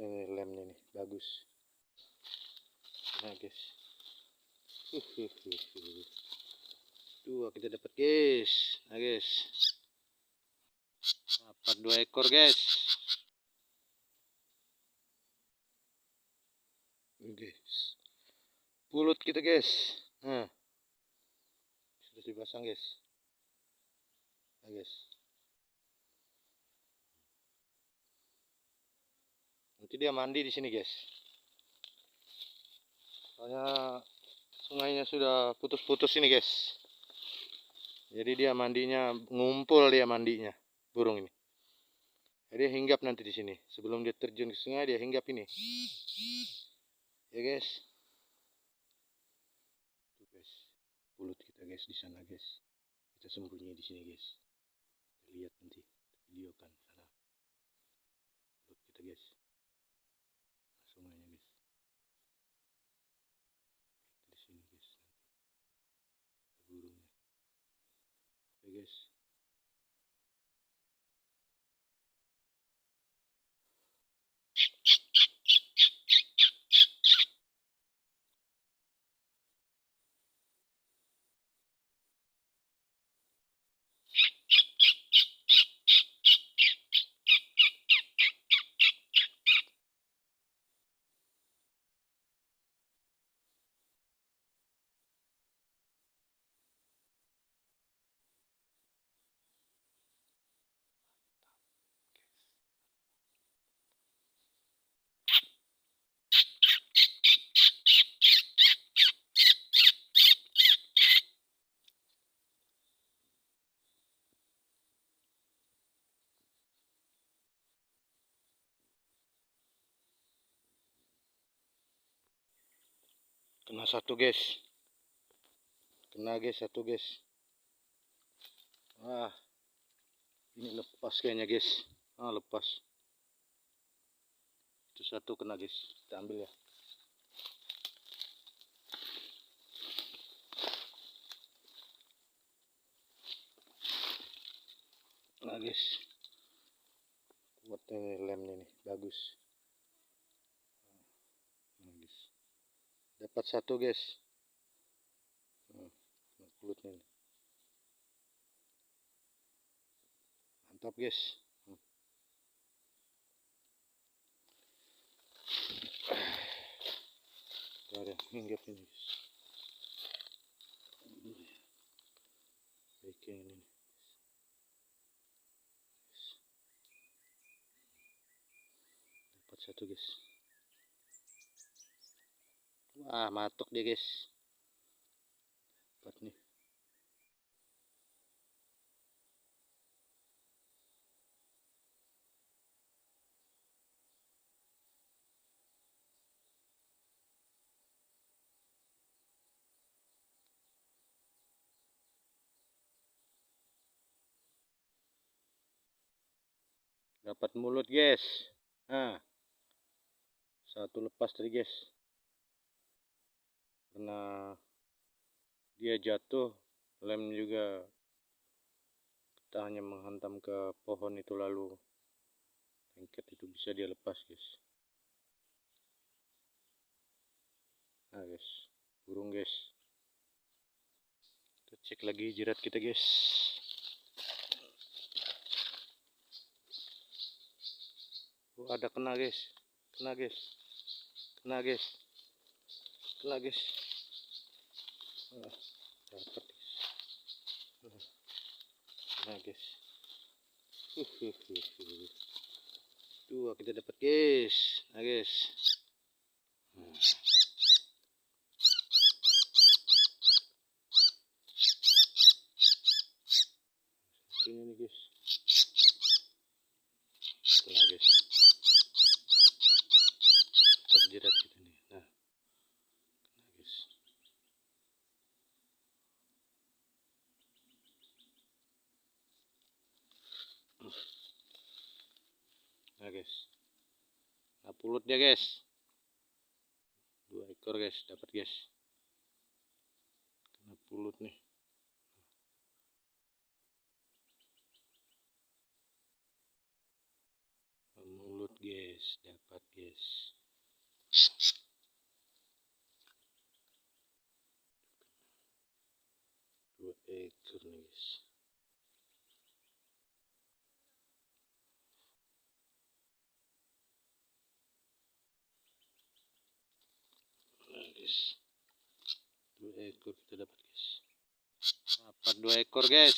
ini lemnya nih bagus. Nah guys, dua kita dapat guys. Nah guys, dapat 2 ekor guys. Guys, pulut kita guys. Nah, sudah dipasang guys. Nah guys, nanti dia mandi di sini guys. Soalnya sungainya sudah putus-putus ini guys. Jadi dia mandinya ngumpul, dia mandinya burung ini. Jadi dia hinggap nanti di sini. Sebelum dia terjun ke sungai dia hinggap ini. Ya guys. Tuh guys, pulut kita guys di sana guys. Kita sembunyi di sini guys. Kita lihat nanti video kan sana. Pulut kita guys. Sungainya guys. Di sini guys. Nanti burungnya. Oke guys. Kena satu guys. Kena guys, satu guys. Wah, ini lepas kayaknya guys. Ah, lepas. Itu satu kena guys. Kita ambil ya. Nah guys, buat ini lemnya nih bagus. Nah guys, dapat satu guys. Kulitnya nih. Mantap guys. Ada hinggap ini guys. Baiknya ini nih. Dapat satu guys. Wah, matok dia guys. Dapat nih. Dapat mulut guys. Nah, satu lepas tadi guys. Karena dia jatuh, lem juga kita hanya menghantam ke pohon itu lalu lengket itu bisa dia lepas guys. Nah guys, burung guys. Kita cek lagi jerat kita guys. Oh, ada kena guys. Kena guys. Kena guys. Kena guys. Dapat guys. Kena guys. Dua kita dapat guys. Nah guys. Ini nih guys. Kena guys. Terjerat kita nih. Nah. Kena guys. Nah guys. Nah, pulutnya guys. 2 ekor guys, dapat guys. Kena pulut nih. Mulut guys. guys, dapat guys. Dua ekor nih guys. Nah guys, 2 ekor kita dapat guys. Dapat 2 ekor guys.